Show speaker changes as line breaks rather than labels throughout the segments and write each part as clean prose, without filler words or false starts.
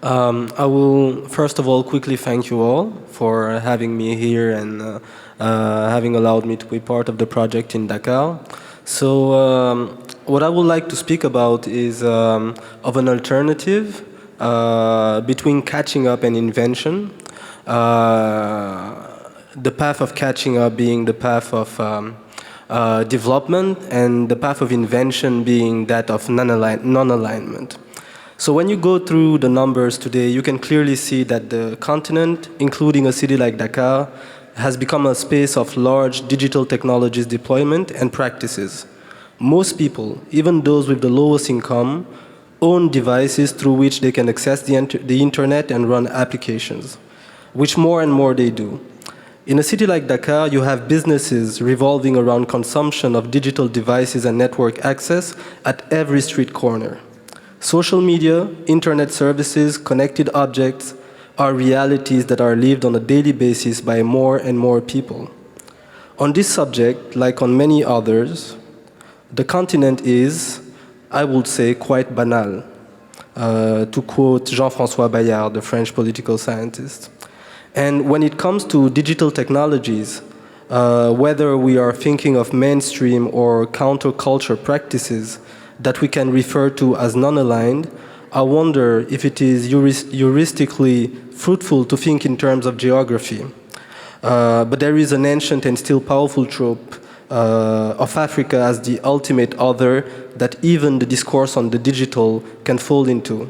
I will first of all quickly thank you all for having me here and having allowed me to be part of the project in Dakar. So what I would like to speak about is of an alternative between catching up and invention. The path of catching up being the path of development and the path of invention being that of non-alignment. So when you go through the numbers today, you can clearly see that the continent, including a city like Dakar, has become a space of large digital technologies deployment and practices. Most people, even those with the lowest income, own devices through which they can access the internet and run applications, which more and more they do. In a city like Dakar, you have businesses revolving around consumption of digital devices and network access at every street corner. Social media, internet services, connected objects are realities that are lived on a daily basis by more and more people. On this subject, like on many others, the continent is, I would say, quite banal, to quote Jean-François Bayard, the French political scientist. And when it comes to digital technologies, whether we are thinking of mainstream or counterculture practices that we can refer to as non-aligned, I wonder if it is heuristically fruitful to think in terms of geography. But there is an ancient and still powerful trope of Africa as the ultimate other that even the discourse on the digital can fall into.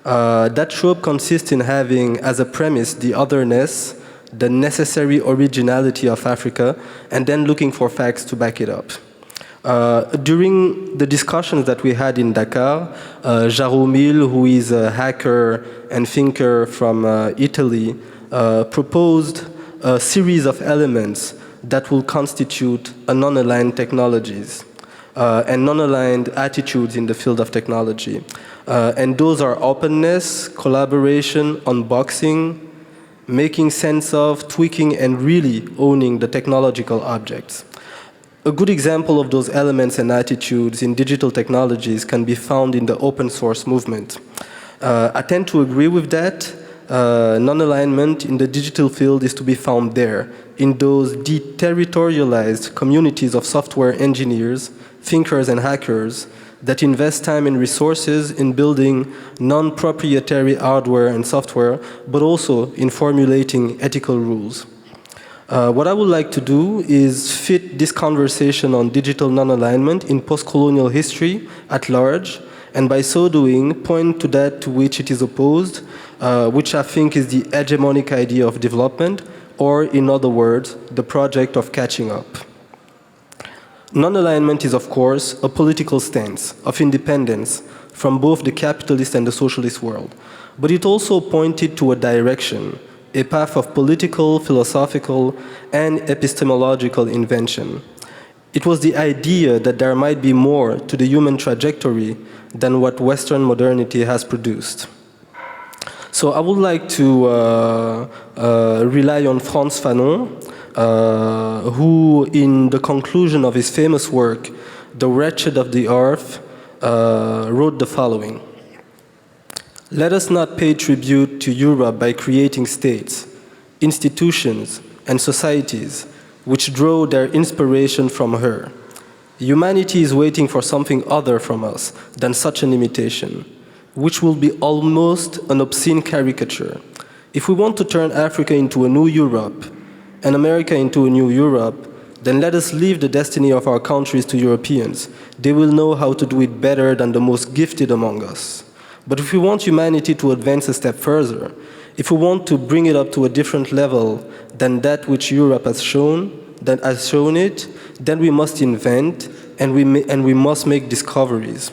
That trope consists in having as a premise the otherness, the necessary originality of Africa, and then looking for facts to back it up. During the discussions that we had in Dakar, Jaromil, who is a hacker and thinker from Italy, proposed a series of elements that will constitute a non-aligned technologies and non-aligned attitudes in the field of technology. And those are openness, collaboration, unboxing, making sense of, tweaking, and really owning the technological objects. A good example of those elements and attitudes in digital technologies can be found in the open source movement. I tend to agree with that. Non-alignment in the digital field is to be found there, in those deterritorialized communities of software engineers, thinkers, and hackers that invest time and resources in building non-proprietary hardware and software, but also in formulating ethical rules. What I would like to do is fit this conversation on digital non-alignment in post-colonial history at large, and by so doing, point to that to which it is opposed, which I think is the hegemonic idea of development, or in other words, the project of catching up. Non-alignment is, of course, a political stance of independence from both the capitalist and the socialist world, but it also pointed to a direction, a path of political, philosophical, and epistemological invention. It was the idea that there might be more to the human trajectory than what Western modernity has produced. So I would like to rely on Frantz Fanon, who, in the conclusion of his famous work, The Wretched of the Earth, wrote the following. Let us not pay tribute to Europe by creating states, institutions, and societies which draw their inspiration from her. Humanity is waiting for something other from us than such an imitation, which will be almost an obscene caricature. If we want to turn Africa into a new Europe and America into a new Europe, then let us leave the destiny of our countries to Europeans. They will know how to do it better than the most gifted among us. But if we want humanity to advance a step further, if we want to bring it up to a different level than that which Europe has shown it, then we must invent and we must make discoveries.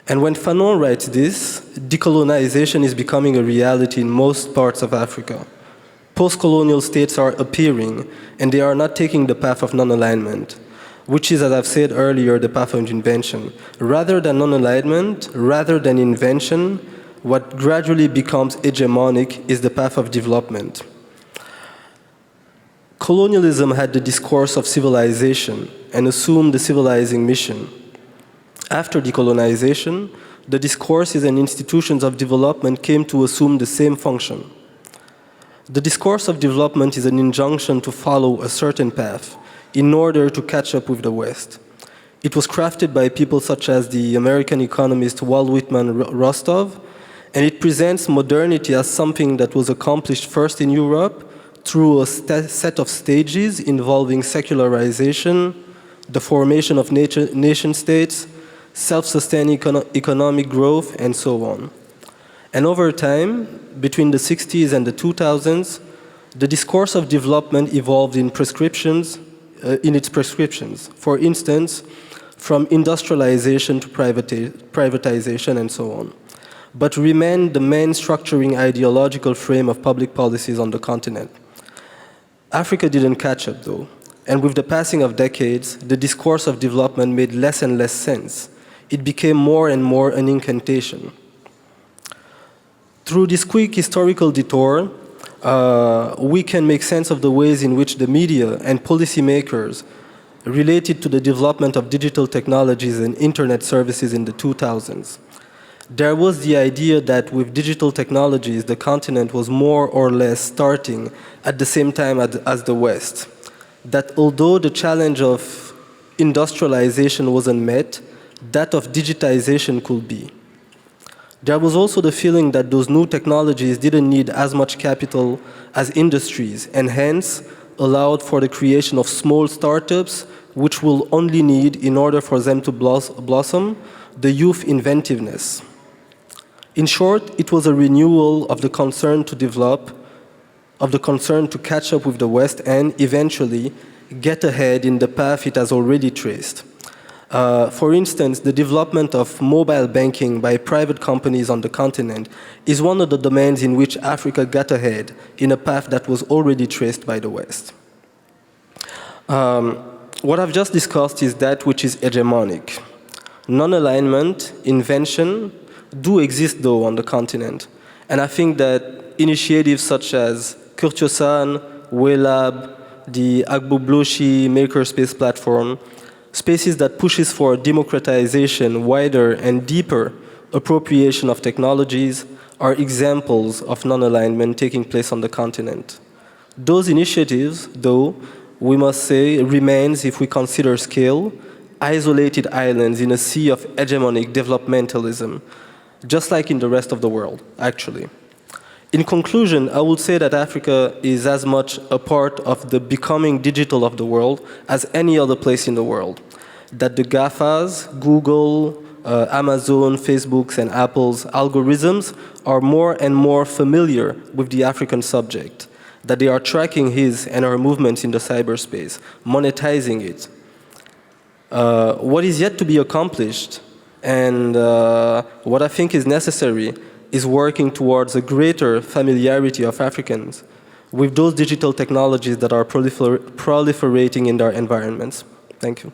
And when Fanon writes this, decolonization is becoming a reality in most parts of Africa. Post-colonial states are appearing, and they are not taking the path of non-alignment, which is, as I've said earlier, the path of invention. Rather than non-alignment, rather than invention, what gradually becomes hegemonic is the path of development. Colonialism had the discourse of civilization and assumed the civilizing mission. After decolonization, the discourses and institutions of development came to assume the same function. The discourse of development is an injunction to follow a certain path in order to catch up with the West. It was crafted by people such as the American economist Walt Whitman Rostov, and it presents modernity as something that was accomplished first in Europe through a set of stages involving secularization, the formation of nation states, self-sustaining economic growth, and so on. And over time, between the 60s and the 2000s, the discourse of development evolved in its prescriptions. For instance, from industrialization to privatization and so on, but remained the main structuring ideological frame of public policies on the continent. Africa didn't catch up though, and with the passing of decades, the discourse of development made less and less sense. It became more and more an incantation. Through this quick historical detour, we can make sense of the ways in which the media and policymakers related to the development of digital technologies and internet services in the 2000s. There was the idea that with digital technologies, the continent was more or less starting at the same time as the West. That although the challenge of industrialization wasn't met, that of digitization could be. There was also the feeling that those new technologies didn't need as much capital as industries, and hence allowed for the creation of small startups, which will only need, in order for them to blossom, the youth inventiveness. In short, it was a renewal of the concern to develop, of the concern to catch up with the West and eventually get ahead in the path it has already traced. For instance, the development of mobile banking by private companies on the continent is one of the domains in which Africa got ahead in a path that was already traced by the West. What I've just discussed is that which is hegemonic. Non-alignment, invention, do exist though on the continent. And I think that initiatives such as Kurtiosan, WeLab, the Agbobloshi Makerspace platform, spaces that pushes for democratization, wider and deeper appropriation of technologies are examples of non-alignment taking place on the continent. Those initiatives, though, we must say, remains, if we consider scale, isolated islands in a sea of hegemonic developmentalism, just like in the rest of the world, actually. In conclusion, I would say that Africa is as much a part of the becoming digital of the world as any other place in the world. That the GAFAs, Google, Amazon, Facebook's, and Apple's algorithms are more and more familiar with the African subject, that they are tracking his and her movements in the cyberspace, monetizing it. What is yet to be accomplished, and what I think is necessary, is working towards a greater familiarity of Africans with those digital technologies that are proliferating in their environments. Thank you.